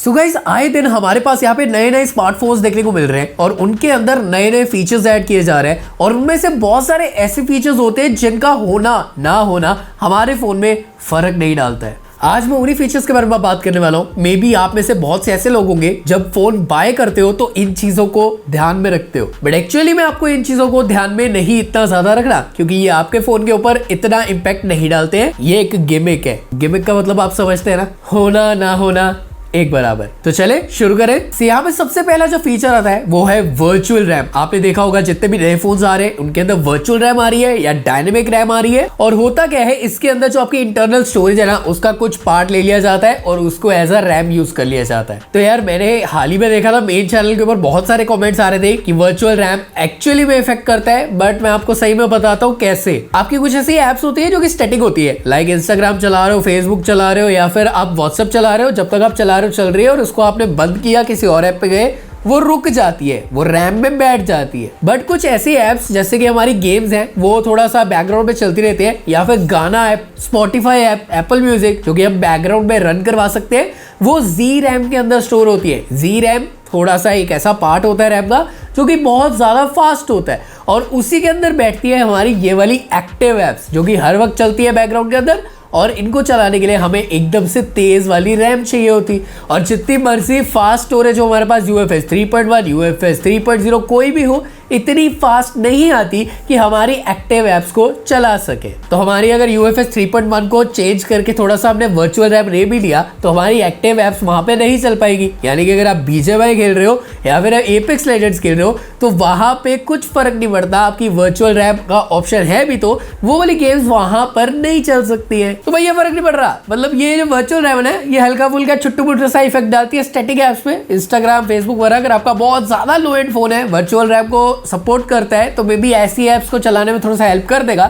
So guys, आए दिन हमारे पास यहाँ पे नए नए स्मार्टफोन्स देखने को मिल रहे हैं और उनके अंदर नए नए फीचर्स ऐड किए जा रहे हैं और उनमें से बहुत सारे ऐसे फीचर्स होते हैं जिनका होना ना होना हमारे फोन में फर्क नहीं डालता है। आज मैं उन्हीं फीचर्स के बारे में बात करने वाला हूँ। मे बी आप में से बहुत से ऐसे लोग होंगे जब फोन बाय करते हो तो इन चीजों को ध्यान में रखते हो, बट एक्चुअली में आपको इन चीजों को ध्यान में नहीं इतना ज्यादा रखना, क्योंकि ये आपके फोन के ऊपर इतना इम्पैक्ट नहीं डालते हैं। ये एक गिमिक है। गिमिक का मतलब आप समझते हैं ना, होना ना होना एक बराबर। तो चले शुरू करें। यहाँ पे सबसे पहला जो फीचर आता है वो है वर्चुअल रैम। आपने देखा होगा जितने भी नए फोन्स आ रहे हैं उनके अंदर वर्चुअल रैम आ रही है या डायनेमिक रैम आ रही है। और होता क्या है, इसके अंदर जो आपकी इंटरनल स्टोरेज है ना, उसका कुछ पार्ट ले लिया जाता है और उसको एज अ रैम यूज कर लिया जाता है। तो यार मैंने हाल ही में देखा था, मेन चैनल के ऊपर बहुत सारे कॉमेंट्स आ रहे थे कि वर्चुअल रैम एक्चुअली में इफेक्ट करता है, बट मैं आपको सही में बताता हूँ कैसे। आपकी कुछ ऐसी एप्स होती है जो कि स्टैटिक होती है, लाइक इंस्टाग्राम चला रहे हो, फेसबुक चला रहे हो या फिर आप व्हाट्सएप चला रहे हो। जब तक आप चला रहे हो चल रही है और उसको आपने बंद किया, किसी और ऐप पे गए, वो रुक जाती है, वो रैम में बैठ जाती है। बट कुछ ऐसी एप्स जैसे कि हमारी गेम्स हैं वो थोड़ा सा बैकग्राउंड में चलती रहती है, या फिर गाना app, Spotify app, Apple music जो कि हम बैकग्राउंड में रन करवा सकते हैं, वो जी रैम के अंदर स्टोर होती है। जी रैम थोड़ा सा एक ऐसा पार्ट होता है रैम का जो कि बहुत ज्यादा फास्ट होता है और उसी के अंदर बैठती है हमारी ये वाली एक्टिव एप्स जो कि हर वक्त चलती है बैकग्राउंड के अंदर। और इनको चलाने के लिए हमें एकदम से तेज वाली रैम चाहिए होती, और जितनी मर्जी फास्ट स्टोरेज हो हमारे पास, UFS 3.1, UFS 3.0 कोई भी हो, इतनी फास्ट नहीं आती कि हमारी एक्टिव एप्स को चला सके। तो हमारी अगर UFS 3.1 को चेंज करके थोड़ा सा हमने वर्चुअल रैम ले भी लिया तो हमारी एक्टिव एप्स वहां पे नहीं चल पाएगी। यानी कि अगर आप BGMI खेल रहे हो या फिर एपेक्स लेजेंड्स खेल रहे हो तो वहां पे कुछ फर्क नहीं पड़ता, आपकी वर्चुअल रैम का ऑप्शन है भी तो वो वाली गेम्स वहां पर नहीं चल सकती है। तो भैया फर्क नहीं पड़ रहा। मतलब ये जो वर्चुअल रैम है ये हल्का फुल्का छुट्टू मुट्टू सा इफेक्ट डालती है स्टैटिक एप्स पे, इंस्टाग्राम, फेसबुक वगैरह। अगर आपका बहुत ज्यादा लो एंड फोन है, वर्चुअल रैम को सपोर्ट करता है, तो मे बी ऐसी एप्स को चलाने में थोड़ा सा हेल्प कर देगा,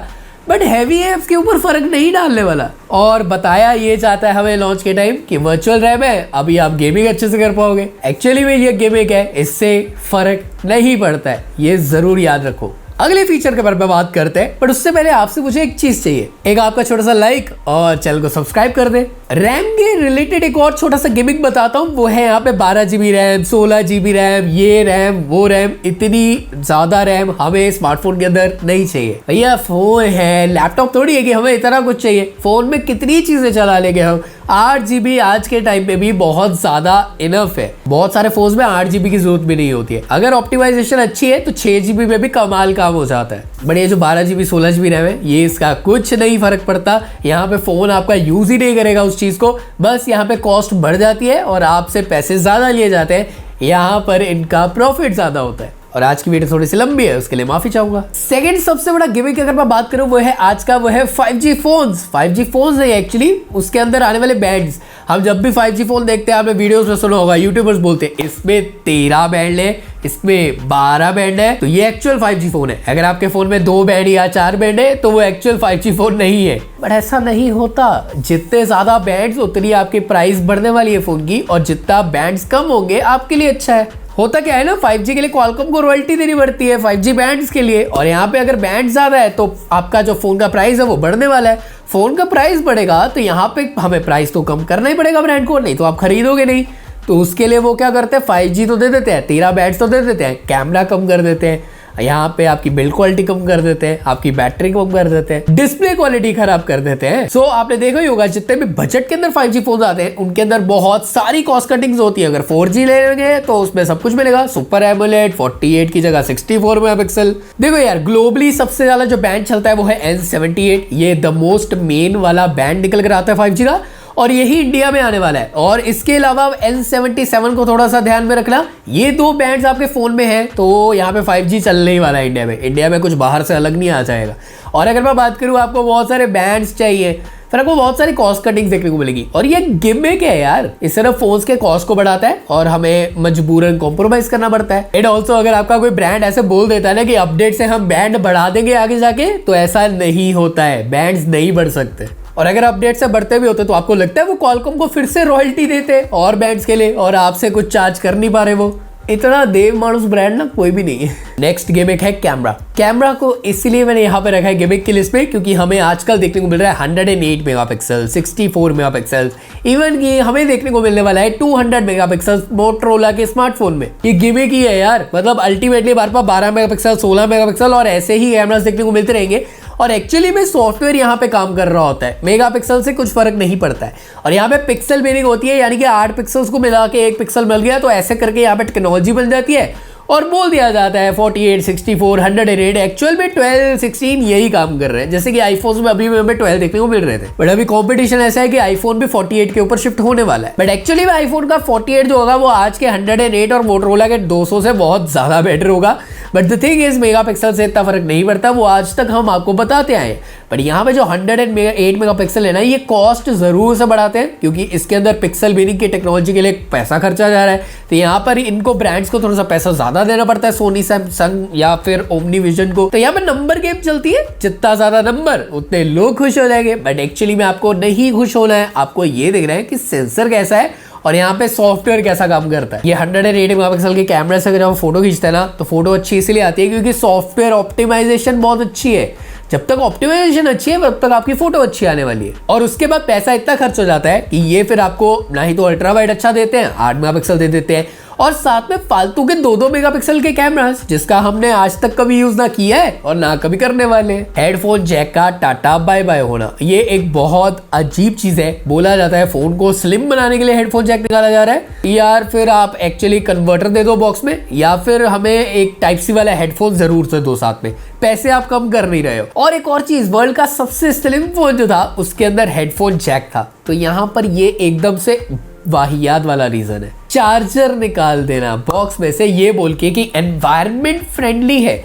बट हैवी एप्स के ऊपर फर्क नहीं डालने वाला। और बताया ये चाहता है हमें लॉन्च के टाइम कि वर्चुअल रैम है, अभी आप गेमिंग अच्छे से कर पाओगे। एक्चुअली में ये गेमिंग है, इससे फर्क नहीं पड़ता है, ये जरूर याद रखो। अगले फीचर के बारे में बात करते हैं, बट उससे पहले आपसे मुझे एक चीज चाहिए, एक आपका छोटा सा लाइक और चैनल को सब्सक्राइब कर दे। रैम के रिलेटेड एक और छोटा सा गिमिक बताता हूँ, वो है यहाँ पे 12 GB रैम, 16 GB रैम, ये रैम वो रैम। इतनी ज्यादा रैम हमें स्मार्टफोन के अंदर नहीं चाहिए भैया। फोन है, लैपटॉप थोड़ी है कि हमें इतना कुछ चाहिए। फोन में कितनी चीजें चला लेंगे हम। 8 GB आज के टाइम पे भी बहुत ज्यादा इनफ है। बहुत सारे फोन में 8 GB की जरूरत भी नहीं होती है। अगर ऑप्टिमाइजेशन अच्छी है तो 6 GB में भी कमाल काम हो जाता है। बट ये जो 12 GB 16 GB रैम है, ये इसका कुछ नहीं फर्क पड़ता। यहाँ पे फोन आपका यूज ही नहीं करेगा उस चीज को, बस यहाँ पे कॉस्ट बढ़ जाती है और आपसे पैसे ज्यादा लिए जाते हैं। यहाँ पर इनका प्रॉफिट ज्यादा होता है। और आज की वीडियो थोड़ी सी लंबी है, उसके लिए माफी चाहूंगा। सेकंड सबसे बड़ा गिमिक अगर मैं बात करूं वो है आज का, वो है 5G फोन्स। 5G फोन्स है एक्चुअली, उसके अंदर आने वाले बैंड्स। हम जब भी 5G फोन देखते हैं, आपने वीडियोस में सुना होगा, यूट्यूबर्स बोलते हैं इसमें 13 बैंड है, इसमें 12 बैंड है, तो ये एक्चुअल 5G फोन है। अगर आपके फोन में 2 बैंड या 4 बैंड है तो वो एक्चुअल 5G फोन नहीं है। बट ऐसा नहीं होता, जितने ज्यादा बैंड्स उतनी आपकी प्राइस बढ़ने वाली है फोन की, और जितना बैंड्स कम होंगे आपके लिए अच्छा है। होता क्या है ना, 5G के लिए क्वालकॉम को रॉयल्टी देनी पड़ती है 5G बैंड्स के लिए, और यहाँ पे अगर बैंड ज्यादा है तो आपका जो फोन का प्राइस है वो बढ़ने वाला है। फोन का प्राइस बढ़ेगा तो यहाँ पे हमें प्राइस तो कम करना ही पड़ेगा ब्रांड को, नहीं तो आप खरीदोगे नहीं। तो उसके लिए वो क्या करते हैं, 5G तो दे देते हैं, 13 बैंड्स तो दे देते हैं, कैमरा कम कर देते हैं, यहाँ पे आपकी बिल्ड क्वालिटी कम कर देते हैं, आपकी बैटरी कम कर देते हैं, डिस्प्ले क्वालिटी खराब कर देते हैं। सो आपने देखा ही होगा जितने भी बजट के अंदर 5G फोन आते हैं उनके अंदर बहुत सारी कॉस्ट कटिंग्स होती है। अगर 4G लेंगे तो उसमें सब कुछ मिलेगा, सुपर एमोलेड, 48 की जगह 64 मेगापिक्सल। देखो यार, ग्लोबली सबसे ज्यादा जो बैंड चलता है वो है N78। ये द मोस्ट मेन वाला बैंड निकल कर आता है 5G का, और यही इंडिया में आने वाला है। और इसके अलावा N77 को थोड़ा सा ध्यान में रखना, ये 2 बैंड्स आपके फोन में हैं तो यहाँ पे 5G चलने ही वाला है इंडिया में। इंडिया में कुछ बाहर से अलग नहीं आ जाएगा। और अगर मैं बात करूँ, आपको बहुत सारे बैंड्स चाहिए, फिर आपको बहुत सारी कॉस्ट कटिंग देखने को मिलेगी। और ये गिमिक है यार, इस सिर्फ फोन्स के कॉस्ट को बढ़ाता है और हमें मजबूरन कॉम्प्रोमाइज करना पड़ता है। एंड ऑल्सो अगर आपका कोई ब्रांड ऐसे बोल देता है ना कि अपडेट से हम बैंड बढ़ा देंगे आगे जाके, तो ऐसा नहीं होता है, बैंड्स नहीं बढ़ सकते। और अगर अपडेट से बढ़ते भी होते तो आपको लगता है वो क्वालकॉम को फिर से रॉयल्टी देते और बैंड्स के लिए, और आपसे कुछ चार्ज कर नहीं पा रहे वो। इतना देव मानुस ब्रांड ना कोई भी नहीं है। नेक्स्ट गिमिक है कैमरा। कैमरा को इसलिए मैंने यहाँ पे रखा है गिमिक की लिस्ट में क्योंकि हमें आजकल देखने को मिल रहा है 108 मेगापिक्सल, 64 मेगापिक्सल, इवन कि हमें देखने को मिलने वाला है 200 मेगापिक्सल मोटरोला के स्मार्टफोन में। ये गिमिक ही है यार, मतलब अल्टीमेटली हमारे पास 12 मेगापिक्सल, 16 मेगापिक्सल और ऐसे ही कैमरास देखने को मिलते रहेंगे। और एक्चुअली में सॉफ्टवेयर यहाँ पे काम कर रहा होता है, मेगापिक्सल से कुछ फर्क नहीं पड़ता है। और यहाँ पे पिक्सल बिनिंग होती है, यानी कि 8 पिक्सल्स को मिला के 1 पिक्सल मिल गया, तो ऐसे करके यहाँ पे टेक्नोलॉजी बन जाती है और बोल दिया जाता है 48, 64, 108। एक्चुअल में 12, 16 यही काम कर रहे हैं, जैसे कि आईफोन में अभी हमें 12 देखने को मिल रहे थे। बट अभी कंपटीशन ऐसा है कि आईफोन भी 48 के ऊपर शिफ्ट होने वाला है। बट एक्चुअली में आईफोन का 48 जो होगा वो आज के 108 और मोटरोला के 200 से बहुत ज्यादा बेटर होगा। But the thing is megapixel से इतना फर्क नहीं पड़ता, वो आज तक हम आपको बताते आए। बट यहाँ पे जो 108 मेगापिक्सल है ना, ये कॉस्ट जरूर से बढ़ाते हैं क्योंकि इसके अंदर पिक्सल बिनिंग की टेक्नोलॉजी के लिए पैसा खर्चा जा रहा है। तो यहाँ पर इनको ब्रांड्स को थोड़ा सा पैसा ज्यादा देना पड़ता है, सोनी, सैमसंग या फिर ओमनी विजन को। तो यहाँ पे नंबर गेम चलती है, जितना ज्यादा नंबर उतने लोग खुश हो जाएंगे। बट एक्चुअली में आपको नहीं खुश होना है, आपको ये देखना है कि सेंसर कैसा है और यहाँ पे सॉफ्टवेयर कैसा काम करता है। ये 108 मेगापिक्सल के कैमरे से अगर हम फोटो खींचते हैं ना, तो फोटो अच्छी इसलिए आती है क्योंकि सॉफ्टवेयर ऑप्टिमाइजेशन बहुत अच्छी है। जब तक ऑप्टिमाइजेशन अच्छी है तब तक आपकी फोटो अच्छी आने वाली है। और उसके बाद पैसा इतना खर्च हो जाता है कि ये फिर आपको ना ही तो अल्ट्रा वाइड अच्छा देते हैं, 8 मेगापिक्सल दे देते हैं, और साथ में फालतू के 2-2 मेगापिक्सल के कैमरास, जिसका हमने आज तक कभी यूज ना किया है और ना कभी करने वाले। हेडफोन जैक का टाटा बाय बाय होना, ये एक बहुत अजीब चीज है। बोला जाता है फोन को स्लिम बनाने के लिए हेडफोन जैक निकाला जा रहा है, यार फिर आप एक्चुअली कन्वर्टर दे दो बॉक्स में, या फिर हमें एक टाइप सी वाला हेडफोन जरूर से दो साथ में, पैसे आप कम कर नहीं रहे हो। और एक और चीज, वर्ल्ड का सबसे स्लिम फोन जो था उसके अंदर हेडफोन जैक था, तो यहाँ पर ये एकदम से वाहियात वाला रीजन है। चार्जर निकाल देना बॉक्स में से ये बोल के कि एनवायरनमेंट फ्रेंडली है।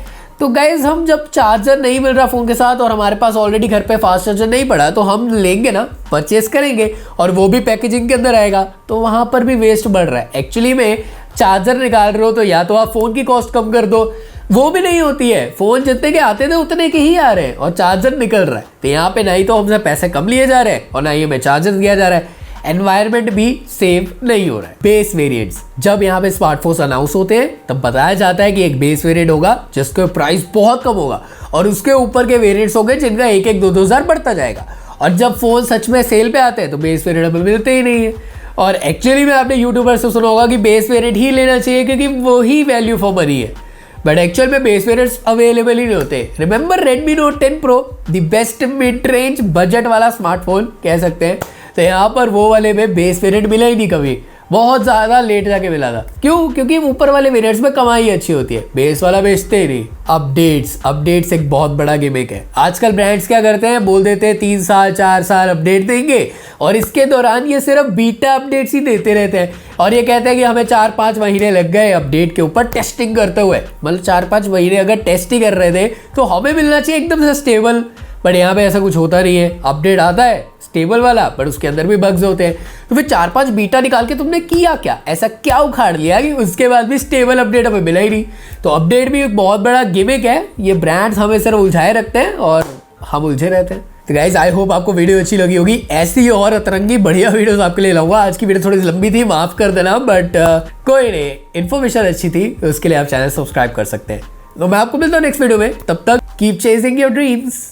तो गाइज हम जब चार्जर नहीं मिल रहा फोन के साथ और हमारे पास ऑलरेडी घर पे फास्ट चार्जर नहीं पड़ा, तो हम लेंगे ना, परचेस करेंगे और वो भी पैकेजिंग के अंदर आएगा, तो वहां पर भी वेस्ट बढ़ रहा है। एक्चुअली में चार्जर निकाल रहे हो तो या तो आप फोन की कॉस्ट कम कर दो, वो भी नहीं होती है, फोन जितने के आते थे उतने के ही आ रहे हैं और चार्जर निकल रहा है। तो यहाँ पे ना ही तो हमसे पैसे कम लिए जा रहे हैं और ना ही हमें चार्जर दिया जा रहा है, एनवायरनमेंट भी सेव नहीं हो रहा है। बेस वेरिएंट्स, जब यहाँ पे स्मार्टफोन्स अनाउंस होते हैं तब बताया जाता है कि एक बेस वेरिएंट होगा जिसका प्राइस बहुत कम होगा और उसके ऊपर के वेरिएंट्स होंगे जिनका 1-1, 2-2 हज़ार बढ़ता जाएगा। और जब फोन सच में सेल पे आते हैं तो बेस वेरिएंट हमें मिलते ही नहीं है। और एक्चुअली में आपने यूट्यूबर से सुना होगा कि बेस वेरिएंट ही लेना चाहिए क्योंकि वो ही वैल्यू फॉर मनी है। बट एक्चुअल में बेस वेरिएंट्स अवेलेबल ही नहीं होते। Remember Redmi Note 10 Pro, the best mid range budget वाला स्मार्टफोन कह सकते हैं, तो यहाँ पर वो वाले में बेस वेरिएंट मिला ही नहीं कभी, बहुत ज़्यादा लेट जाके मिला था। क्यों? क्योंकि ऊपर वाले वेरिएंट्स में कमाई अच्छी होती है, बेस वाला बेचते ही नहीं। अपडेट्स एक बहुत बड़ा गिमिक है। आजकल ब्रांड्स क्या करते हैं, बोल देते हैं 3 साल 4 साल अपडेट देंगे और इसके दौरान ये सिर्फ बीटा अपडेट्स ही देते रहते हैं और ये कहते हैं कि हमें 4-5 महीने लग गए अपडेट के ऊपर टेस्टिंग करते हुए। मतलब 4-5 महीने अगर टेस्ट ही कर रहे थे तो हमें मिलना चाहिए एकदम से स्टेबल, बट यहाँ पे ऐसा कुछ होता नहीं है। अपडेट आता है स्टेबल वाला, बट उसके अंदर भी बग्स होते हैं। तो फिर 4-5 बीटा निकाल के तुमने किया क्या, ऐसा क्या उखाड़ लिया कि उसके बाद भी स्टेबल अपडेट हमें मिला ही नहीं। तो अपडेट भी एक बहुत बड़ा गिमिक है, ये ब्रांड्स हमें सिर्फ उलझाए रखते हैं और हम उलझे रहते हैं। तो गाइज आई होप आपको वीडियो अच्छी लगी होगी, ऐसी और अतरंगी बढ़िया वीडियोस आपके लिए लाऊंगा। आज की वीडियो थोड़ी लंबी थी, माफ कर देना, बट कोई नहीं, इन्फॉर्मेशन अच्छी थी, उसके लिए आप चैनल सब्सक्राइब कर सकते हैं। तो मैं आपको मिलता हूँ नेक्स्ट वीडियो में, तब तक कीप चेजिंग योर ड्रीम्स।